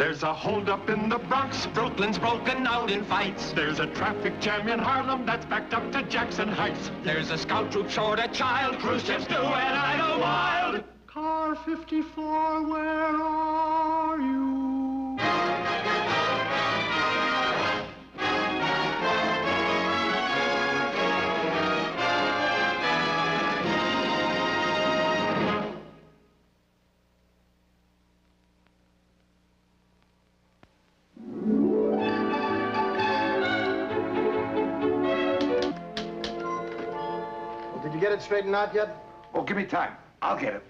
There's a holdup in the Bronx, Brooklyn's broken out in fights. There's a traffic jam in Harlem that's backed up to Jackson Heights. There's a scout troop short a child, cruise ships do and idle wild. Car 54, where are you? Get it straightened out yet? Oh, give me time. I'll get it.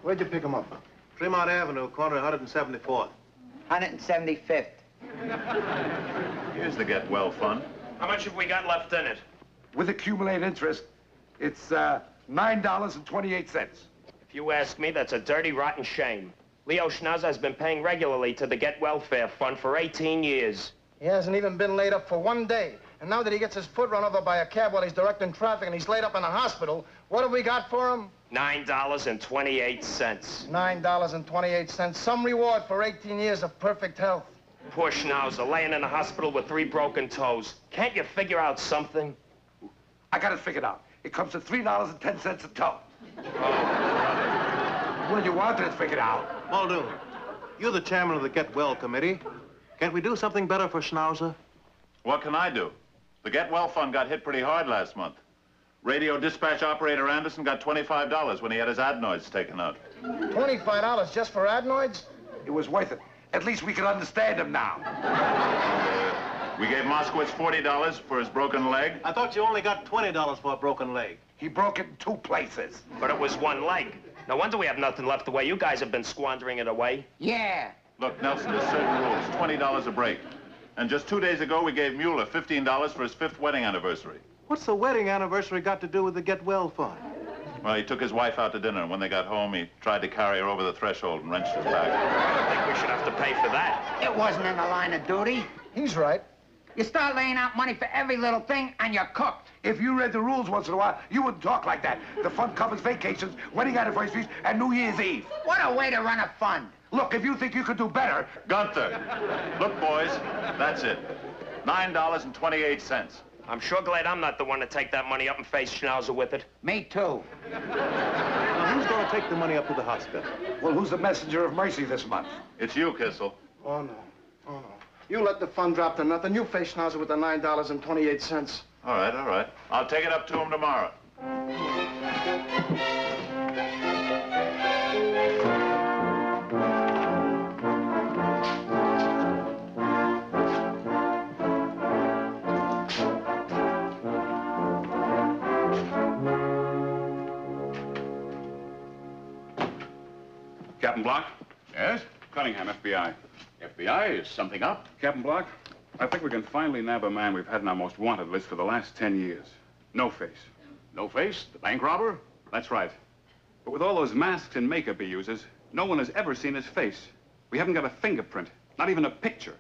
Where'd you pick him up? Tremont Avenue, corner 174th. 175th. Here's the Get Well Fund. How much have we got left in it? With accumulated interest, it's $9.28. If you ask me, that's a dirty, rotten shame. Leo Schnauser has been paying regularly to the Get Welfare Fund for 18 years. He hasn't even been laid up for one day. And now that he gets his foot run over by a cab while he's directing traffic and he's laid up in a hospital, what have we got for him? $9.28. $9.28. Some reward for 18 years of perfect health. Poor Schnauzer, laying in a hospital with 3 broken toes. Can't you figure out something? I got it figured out. It comes to $3.10 a toe. Oh. Well, you wanted it figured out. Muldoon, you're the chairman of the Get Well Committee. Can't we do something better for Schnauzer? What can I do? The Get Well Fund got hit pretty hard last month. Radio dispatch operator Anderson got $25 when he had his adenoids taken out. $25 just for adenoids? It was worth it. At least we can understand him now. We gave Moskowitz $40 for his broken leg. I thought you only got $20 for a broken leg. He broke it in 2 places. But it was 1 leg. No wonder we have nothing left the way you guys have been squandering it away. Yeah. Look, Nelson, there's certain rules. $20 a break. And just 2 days ago, we gave Mueller $15 for his 5th wedding anniversary. What's the wedding anniversary got to do with the Get Well Fund? Well, he took his wife out to dinner, and when they got home, he tried to carry her over the threshold and wrenched his back. I don't think we should have to pay for that. It wasn't in the line of duty. He's right. You start laying out money for every little thing, and you're cooked. If you read the rules once in a while, you wouldn't talk like that. The fund covers vacations, wedding anniversaries, and New Year's Eve. What a way to run a fund. Look, if you think you could do better... Gunther, look, boys, that's it. $9.28. I'm sure glad I'm not the one to take that money up and face Schnauzer with it. Me too. Now, who's going to take the money up to the hospital? Well, who's the messenger of mercy this month? It's you, Kissel. Oh, no. Oh, no. You let the fund drop to nothing. You face Schnauzer with the $9.28. All right, all right. I'll take it up to him tomorrow. Captain Block? Yes? Cunningham, FBI. FBI, is something up? Captain Block, I think we can finally nab a man we've had on our most wanted list for the last 10 years. No face. No face? The bank robber? That's right. But with all those masks and makeup he uses, no one has ever seen his face. We haven't got a fingerprint, not even a picture.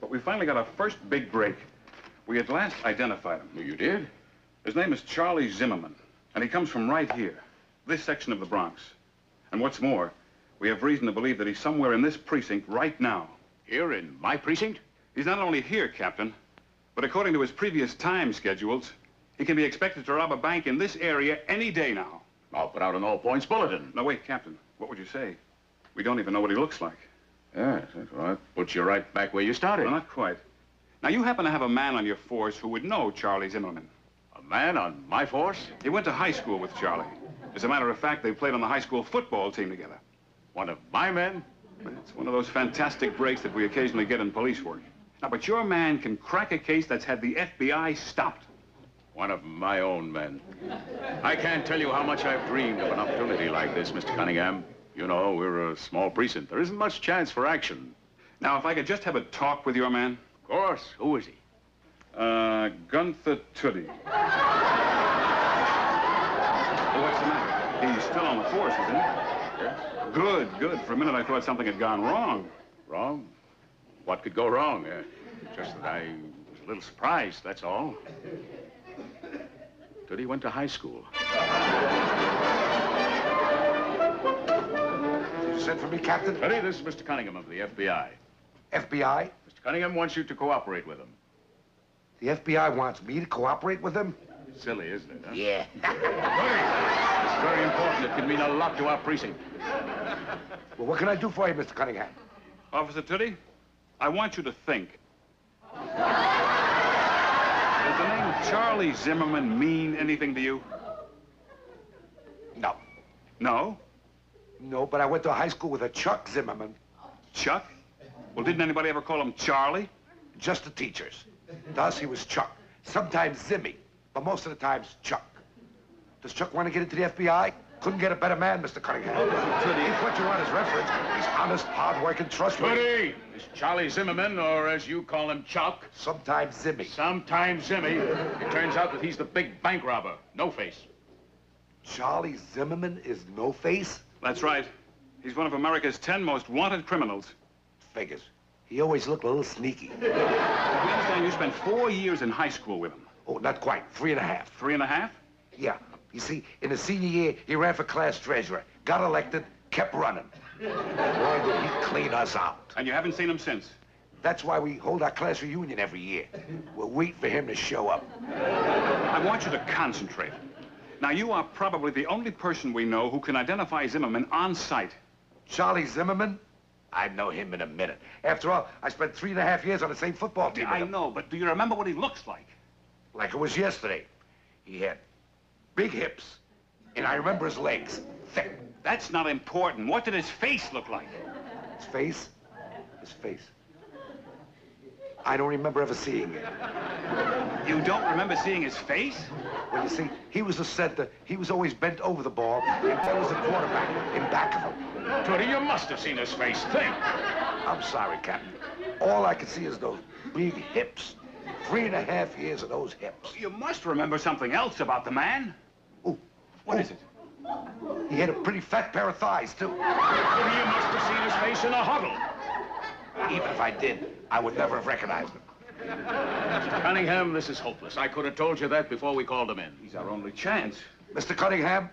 But we finally got our first big break. We at last identified him. You did? His name is Charlie Zimmerman, and he comes from right here, this section of the Bronx. And what's more, we have reason to believe that he's somewhere in this precinct right now. Here in my precinct? He's not only here, Captain, but according to his previous time schedules, he can be expected to rob a bank in this area any day now. I'll put out an all-points bulletin. No, wait, Captain. What would you say? We don't even know what he looks like. Yes, that's right. Put you right back where you started. Well, not quite. Now, you happen to have a man on your force who would know Charlie Zimmerman. A man on my force? He went to high school with Charlie. As a matter of fact, they played on the high school football team together. One of my men? It's one of those fantastic breaks that we occasionally get in police work. Now, but your man can crack a case that's had the FBI stopped. One of my own men. I can't tell you how much I've dreamed of an opportunity like this, Mr. Cunningham. You know, we're a small precinct. There isn't much chance for action. Now, if I could just have a talk with your man. Of course. Who is he? Gunther Tuddy. Oh, what's the matter? He's still on the force, isn't he? Yes. Good, good. For a minute, I thought something had gone wrong. Wrong? What could go wrong? Just that I was a little surprised, that's all. Tuddy went to high school. You sent for me, Captain? Tuddy, this is Mr. Cunningham of the FBI. FBI? Mr. Cunningham wants you to cooperate with him. The FBI wants me to cooperate with them? Silly, isn't it, huh? Yeah. It's very important. It can mean a lot to our precinct. Well, what can I do for you, Mr. Cunningham? Officer Tootie, I want you to think. Does the name Charlie Zimmerman mean anything to you? No. No? No, but I went to high school with a Chuck Zimmerman. Chuck? Well, didn't anybody ever call him Charlie? Just the teachers. To us, he was Chuck. Sometimes Zimmy, but most of the times Chuck. Does Chuck want to get into the FBI? Couldn't get a better man, Mr. Cunningham. He's what you want as reference. He's honest, hard-working, trustworthy. Tootie! Is Charlie Zimmerman, or as you call him, Chuck? Sometimes Zimmy. Sometimes Zimmy. It turns out that he's the big bank robber. No face. Charlie Zimmerman is no face? That's right. He's one of America's 10 most wanted criminals. Figures. He always looked a little sneaky. We understand you spent 4 years in high school with him. Oh, not quite. 3.5. 3.5? Yeah. You see, in his senior year, he ran for class treasurer, got elected, kept running. Boy, did he clean us out. And you haven't seen him since? That's why we hold our class reunion every year. We'll wait for him to show up. I want you to concentrate. Now, you are probably the only person we know who can identify Zimmerman on sight. Charlie Zimmerman? I'd know him in a minute. After all, I spent 3.5 years on the same football team with I him. know, but do you remember what he looks like? Like it was yesterday. He had big hips, and I remember his legs, thick. That's not important. What did his face look like? His face? His face. I don't remember ever seeing it. You don't remember seeing his face? Well, you see, he was the center. He was always bent over the ball, and I was the quarterback in back of him. Tootie, you must have seen his face. Think. I'm sorry, Captain. All I can see is those big hips. 3.5 years of those hips. You must remember something else about the man. Oh, What is it? He had a pretty fat pair of thighs, too. Tootie, you must have seen his face in a huddle. Even if I did, I would never have recognized him. Mr. Cunningham, this is hopeless. I could have told you that before we called him in. He's our only chance. Mr. Cunningham,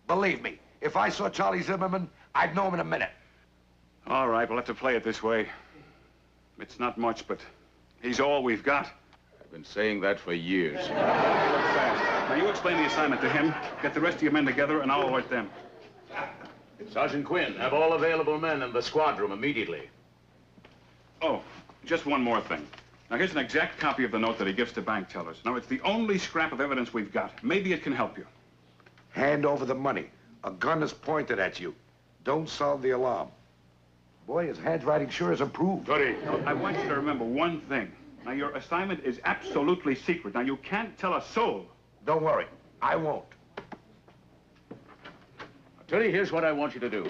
believe me, if I saw Charlie Zimmerman, I'd know him in a minute. All right, we'll have to play it this way. It's not much, but he's all we've got. I've been saying that for years. Now, you explain the assignment to him, get the rest of your men together, and I'll alert them. Sergeant Quinn, have all available men in the squad room immediately. Oh, just one more thing. Now, here's an exact copy of the note that he gives to bank tellers. Now, it's the only scrap of evidence we've got. Maybe it can help you. Hand over the money. A gun is pointed at you. Don't sound the alarm. Boy, his handwriting sure has improved. Tootie, I want you to remember one thing. Now, your assignment is absolutely secret. Now, you can't tell a soul. Don't worry. I won't. Tootie, here's what I want you to do.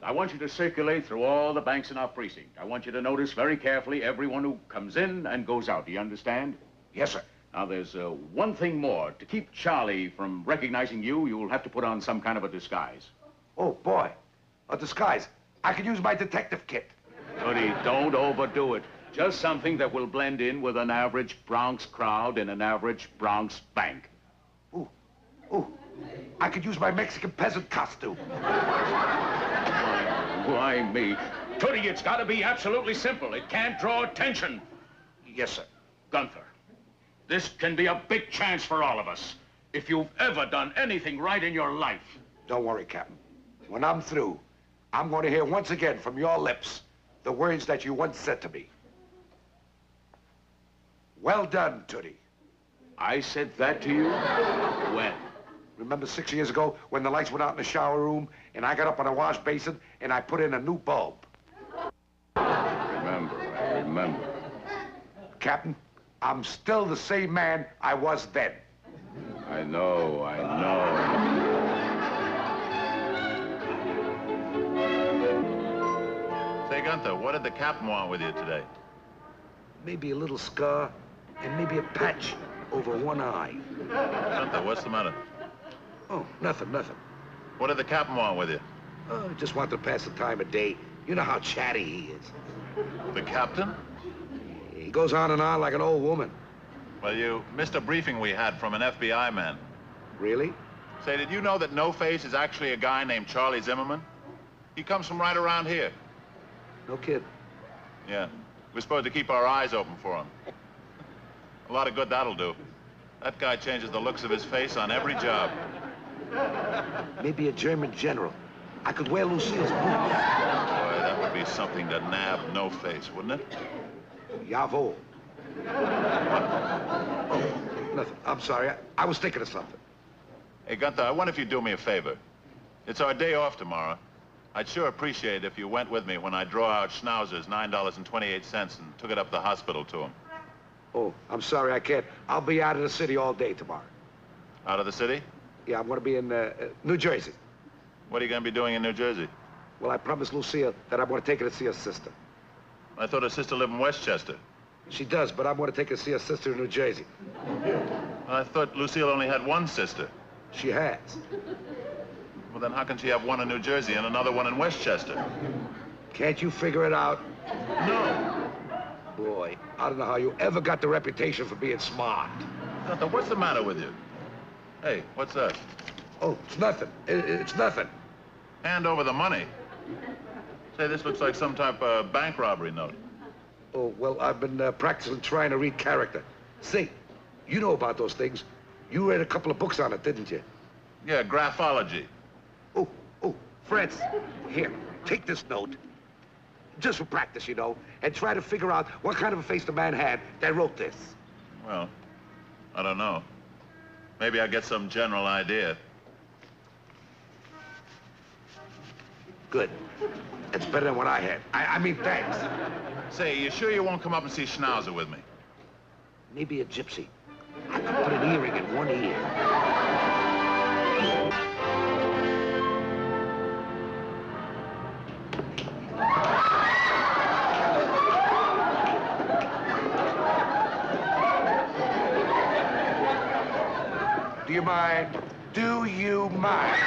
I want you to circulate through all the banks in our precinct. I want you to notice very carefully everyone who comes in and goes out. Do you understand? Yes, sir. Now, there's one thing more. To keep Charlie from recognizing you, you'll have to put on some kind of a disguise. Oh, boy. A disguise. I could use my detective kit. Tootie, don't overdo it. Just something that will blend in with an average Bronx crowd in an average Bronx bank. Ooh. Ooh. I could use my Mexican peasant costume. Why me? Tootie, it's got to be absolutely simple. It can't draw attention. Yes, sir. Gunther, this can be a big chance for all of us. If you've ever done anything right in your life. Don't worry, Captain. When I'm through, I'm going to hear once again from your lips the words that you once said to me. Well done, Tootie. I said that to you? When? Remember 6 years ago when the lights went out in the shower room and I got up on a wash basin and I put in a new bulb? I remember. Captain, I'm still the same man I was then. I know. Say, Gunther, what did the captain want with you today? Maybe a little scar and maybe a patch over one eye. Gunther, what's the matter? Oh, nothing. What did the captain want with you? Oh, just wanted to pass the time of day. You know how chatty he is. The captain? He goes on and on like an old woman. Well, you missed a briefing we had from an FBI man. Really? Say, did you know that No Face is actually a guy named Charlie Zimmerman? He comes from right around here. No kid. Yeah. We're supposed to keep our eyes open for him. A lot of good that'll do. That guy changes the looks of his face on every job. Maybe a German general. I could wear Lucille's boots. Boy, that would be something to nab No Face, wouldn't it? Jawohl. Oh, nothing. I'm sorry. I was thinking of something. Hey, Gunther, I wonder if you'd do me a favor. It's our day off tomorrow. I'd sure appreciate it if you went with me when I draw out Schnauzer's $9.28 and took it up to the hospital to him. Oh, I'm sorry, I can't. I'll be out of the city all day tomorrow. Out of the city? Yeah, I'm going to be in New Jersey. What are you going to be doing in New Jersey? Well, I promised Lucille that I'm going to take her to see her sister. I thought her sister lived in Westchester. She does, but I'm going to take her to see her sister in New Jersey. I thought Lucille only had one sister. She has. Well, then how can she have one in New Jersey and another one in Westchester? Can't you figure it out? No. Boy, I don't know how you ever got the reputation for being smart. Gunther, what's the matter with you? Hey, what's that? Oh, it's nothing. It's nothing. Hand over the money. Say, this looks like some type of bank robbery note. Oh, well, I've been practicing trying to read character. Say, you know about those things. You read a couple of books on it, didn't you? Yeah, graphology. Oh, Francis, here, take this note. Just for practice, you know, and try to figure out what kind of a face the man had that wrote this. Well, I don't know. Maybe I get some general idea. Good. It's better than what I had. I mean, thanks. Say, you sure you won't come up and see Schnauser with me? Maybe a gypsy. I could put an earring in one ear. Do you mind? Do you mind?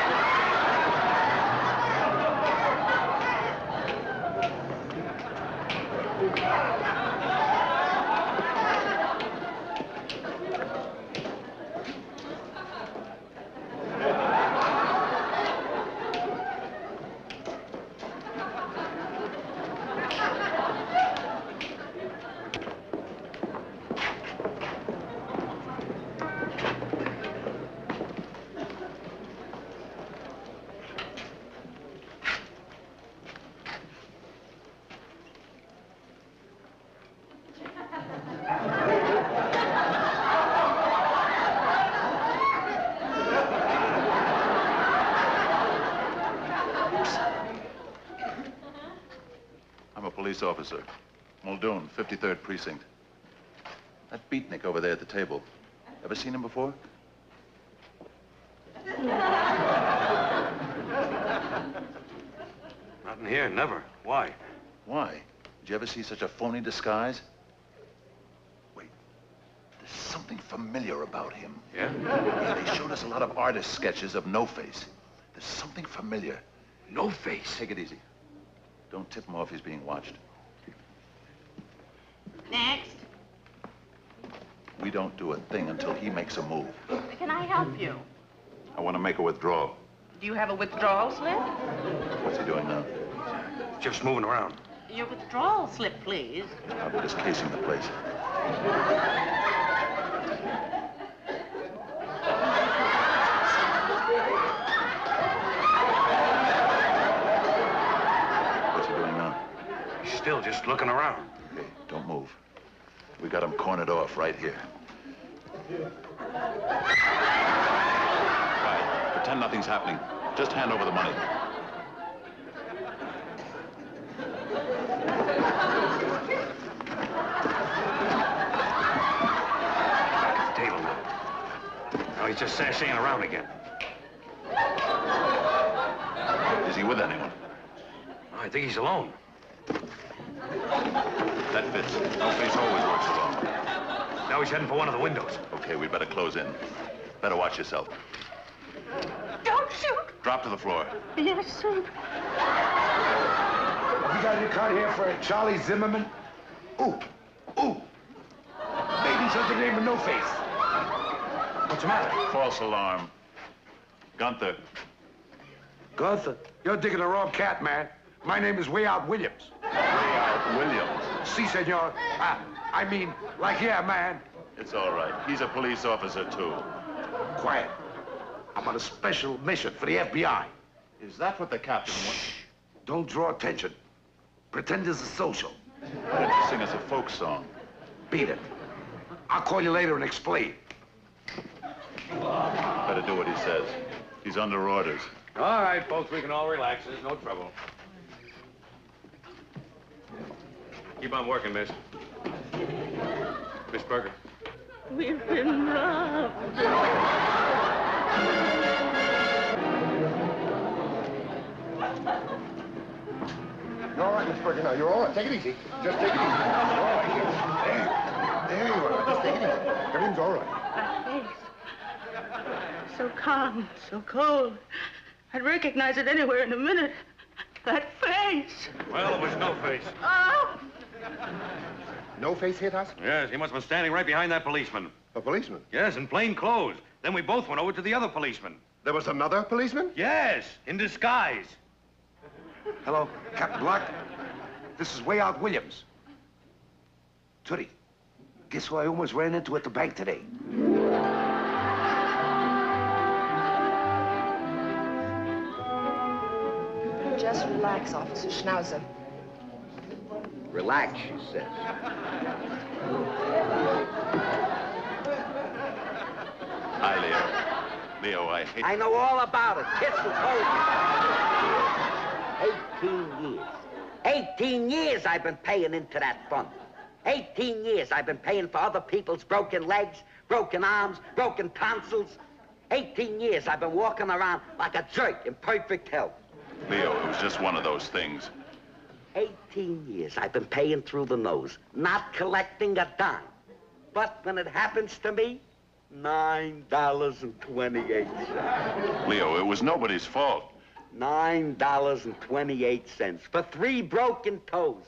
I'm a police officer. Muldoon, 53rd Precinct. That beatnik over there at the table. Ever seen him before? Not in here, never. Why? Why? Did you ever see such a phony disguise? Wait. There's something familiar about him. Yeah? Yeah, they showed us a lot of artist sketches of No Face. There's something familiar. No Face. Take it easy. Don't tip him off he's being watched. Next. We don't do a thing until he makes a move. Can I help you? I want to make a withdrawal. Do you have a withdrawal slip? What's he doing now? Just moving around. Your withdrawal slip, please. I'm just casing the place. What's he doing now? He's still just looking around. Okay, don't move. We got him cornered off right here. Right, pretend nothing's happening. Just hand over the money. Back at the table now. Now he's just sashaying around again. Is he with anyone? I think he's alone. That fits. No Face always works alone. Now he's heading for one of the windows. Okay, we'd better close in. Better watch yourself. Don't shoot. Drop to the floor. Yes, sir. You got your card here for Charlie Zimmerman? Ooh. Ladies under the name of No Face. What's the matter? False alarm. Gunther. Gunther, you're digging the wrong cat, man. My name is Way Out Williams. Way Out Williams. Si, senor. I mean, like, yeah, man. It's all right. He's a police officer, too. Quiet. I'm on a special mission for the FBI. Is that what the captain wants? Don't draw attention. Pretend it's a social. Why don't you sing us a folk song? Beat it. I'll call you later and explain. Better do what he says. He's under orders. All right, folks, we can all relax. There's no trouble. Keep on working, miss. Miss Berger. We've been robbed. You're all right, Miss Berger. Now, you're all right. Take it easy. Just take it easy. You're all right. There you are. Just take it easy. Everything's all right. That face. So calm, so cold. I'd recognize it anywhere in a minute. That face. Well, it was no face. Oh! No face hit us? Yes, he must have been standing right behind that policeman. A policeman? Yes, in plain clothes. Then we both went over to the other policeman. There was another policeman? Yes, in disguise. Hello, Captain Block. This is Way Out Williams. Tootie, guess who I almost ran into at the bank today? Just relax, Officer Schnauser. Relax, she says. Hi, Leo. Leo, I hate... I know all about it. Kissel told me. 18 years I've been paying into that fund. 18 years I've been paying for other people's broken legs, broken arms, broken tonsils. 18 years I've been walking around like a jerk in perfect health. Leo, it was just one of those things. 18 years I've been paying through the nose, not collecting a dime. But when it happens to me, $9.28. Leo, it was nobody's fault. $9.28 for 3 broken toes.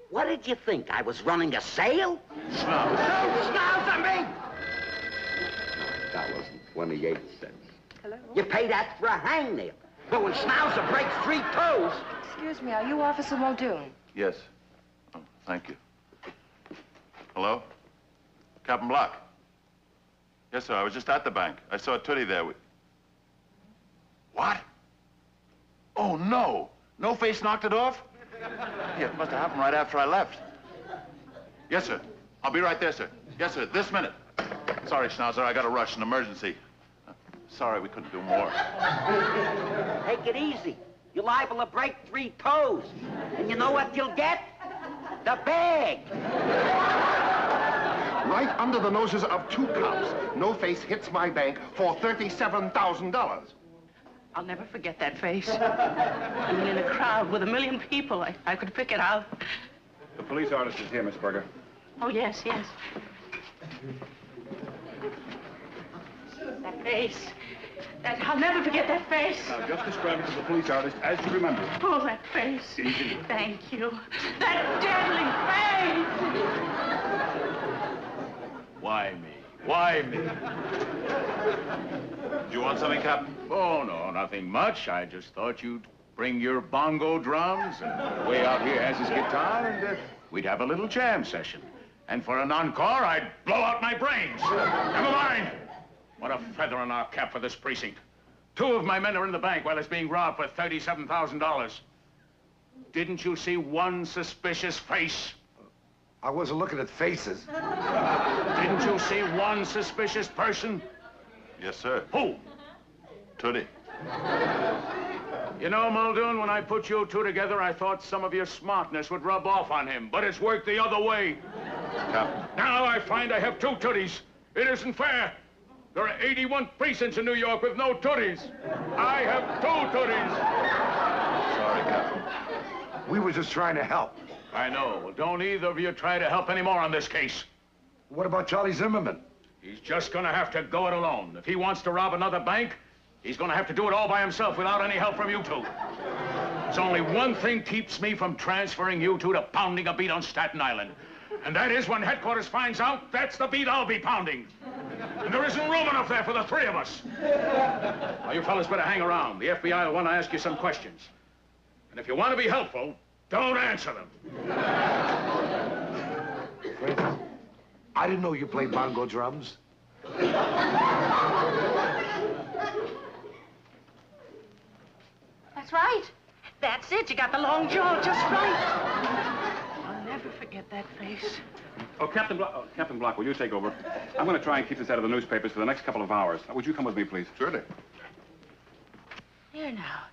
What did you think? I was running a sale? Schnauzer. Don't schnauzer me! $9.28. Hello? You pay that for a hangnail. But when Schnauzer breaks 3 toes... Excuse me, are you Officer Muldoon? Yes. Oh, thank you. Hello? Captain Block? Yes, sir. I was just at the bank. I saw Tootie there. What? Oh, no. No face knocked it off? Yeah, it must have happened right after I left. Yes, sir. I'll be right there, sir. Yes, sir. This minute. Sorry, Schnauzer. I got a rush, an emergency. Sorry, we couldn't do more. Take it easy. You're liable to break 3 toes. And you know what you'll get? The bag. Right under the noses of 2 cops. No face hits my bank for $37,000. I'll never forget that face. I mean, in a crowd with 1 million people, I could pick it out. The police artist is here, Miss Berger. Oh, yes, yes. That face. I'll never forget that face. Now, just describe it to the police artist as you remember it. Oh, that face. Easy. Thank you. That deadly face! Why me? Why me? Do you want something, Captain? Oh, no, nothing much. I just thought you'd bring your bongo drums, and Way Out here has his guitar, and we'd have a little jam session. And for an encore, I'd blow out my brains. Never mind. What a feather in our cap for this precinct. 2 of my men are in the bank while it's being robbed for $37,000. Didn't you see one suspicious face? I wasn't looking at faces. Didn't you see one suspicious person? Yes, sir. Who? Tootie. You know, Muldoon, when I put you 2 together, I thought some of your smartness would rub off on him, but it's worked the other way. Captain. Now I find I have 2 tooties. It isn't fair. There are 81 precincts in New York with no tooties. I have 2 tooties. Sorry, Captain. We were just trying to help. I know. Well, don't either of you try to help anymore on this case. What about Charlie Zimmerman? He's just gonna have to go it alone. If he wants to rob another bank, he's gonna have to do it all by himself without any help from you 2. There's only one thing keeps me from transferring you 2 to pounding a beat on Staten Island. And that is when headquarters finds out, that's the beat I'll be pounding. And there isn't room enough there for the 3 of us. Now, you fellas better hang around. The FBI will want to ask you some questions. And if you want to be helpful, Don't answer them. Francis, I didn't know you played bongo drums. That's right. That's it. You got the long jaw just right. I'll never forget that face. Oh, Captain Block, will you take over? I'm going to try and keep this out of the newspapers for the next couple of hours. Would you come with me, please? Certainly. Here now.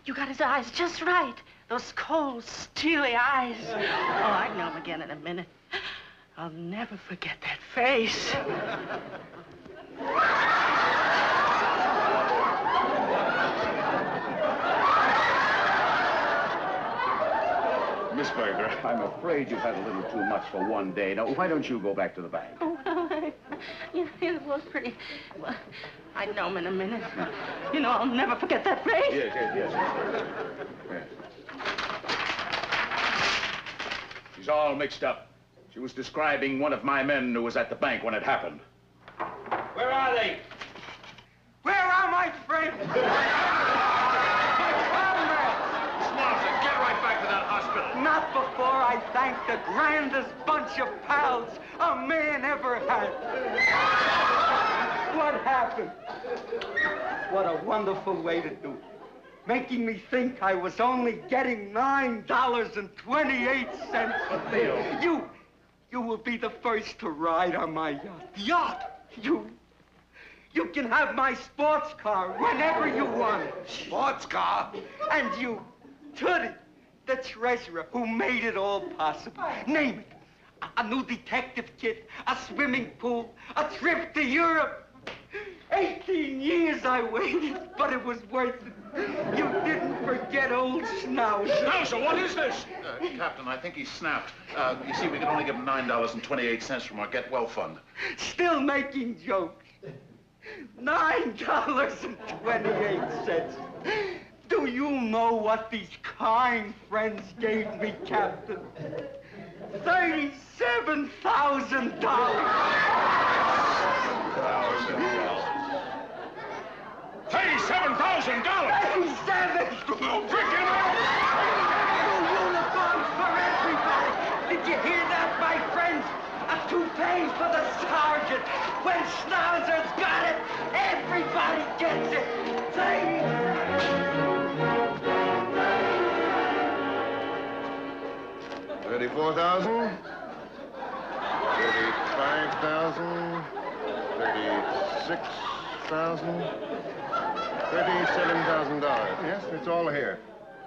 You got his eyes just right. Those cold, steely eyes. Oh, I'd know him again in a minute. I'll never forget that face. Miss Berger, I'm afraid you've had a little too much for one day. Now, why don't you go back to the bank? Oh, well, it was pretty... Well, I'd know him in a minute. You know, I'll never forget that face. Yes. She's all mixed up. She was describing one of my men who was at the bank when it happened. Where are they? Where are my friends? My comrades! Schnauser, get right back to that hospital. Not before I thank the grandest bunch of pals a man ever had. What happened? What a wonderful way to do it. Making me think I was only getting $9.28. You will be the first to ride on my yacht. Yacht? You can have my sports car whenever you want it. Sports car? And you, Tootie, the treasurer who made it all possible. Name it. A new detective kit, a swimming pool, a trip to Europe. 18 years I waited, but it was worth it. You didn't forget old Schnauser. Schnauser, what is this? Captain, I think he snapped. You see, we can only give him $9.28 from our Get Well fund. Still making jokes. $9.28. Do you know what these kind friends gave me, Captain? $37,000. $37,000! $37,000! Freaking out! New uniforms for everybody! Did you hear that, my friends? A toupee for the sergeant. When Schnauzer's got it, everybody gets it. Say... 34,000. 35,000. 36,000. $37,000. Yes, it's all here.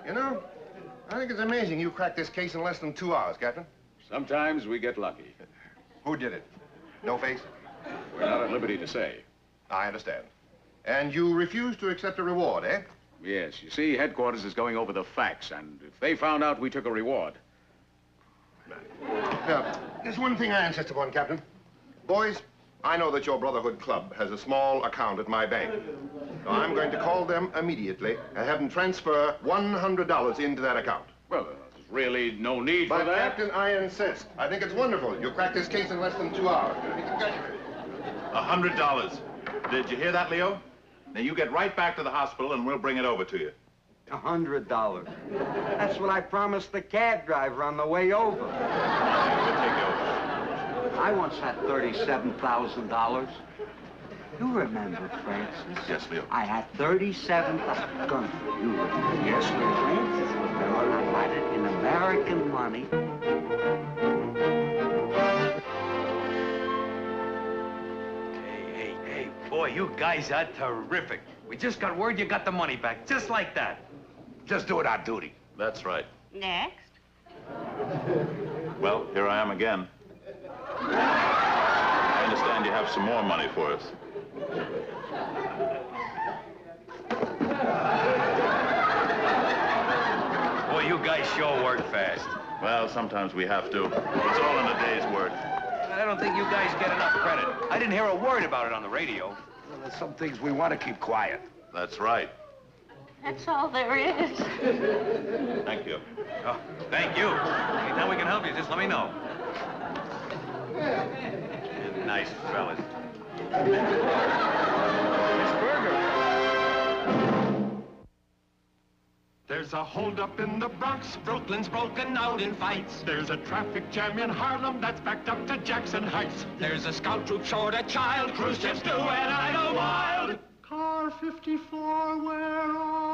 You know, I think it's amazing you cracked this case in less than 2 hours, Captain. Sometimes we get lucky. Who did it? No face? We're not at liberty to say. I understand. And you refuse to accept a reward, eh? Yes, you see, headquarters is going over the facts, and if they found out we took a reward... Now, there's one thing I insist upon, Captain. Boys, I know that your Brotherhood Club has a small account at my bank. So I'm going to call them immediately and have them transfer $100 into that account. Well, there's really no need for But, that. Captain, I insist. I think it's wonderful. You cracked this case in less than 2 hours. You'll be congratulated. $100. Did you hear that, Leo? Now, you get right back to the hospital, and we'll bring it over to you. $100. That's what I promised the cab driver on the way over. We'll take you over. I once had $37,000. You remember, Francis? Yes, Leo. I had 37,000. Gun for you. Yes, Leo. Francis remember. I had it in American money. Hey, boy, you guys are terrific. We just got word you got the money back, just like that. Just doing our duty. That's right. Next. Well, here I am again. I understand you have some more money for us. Boy, you guys sure work fast. Well, sometimes we have to. It's all in a day's work. I don't think you guys get enough credit. I didn't hear a word about it on the radio. Well, there's some things we want to keep quiet. That's right. That's all there is. Thank you. Oh, thank you. Anytime we can help you, just let me know. Nice fellas. Miss Berger. There's a holdup in the Bronx, Brooklyn's broken out in fights. There's a traffic jam in Harlem that's backed up to Jackson Heights. There's a scout troop short a child, cruise ships do and idle wild. Car 54, where are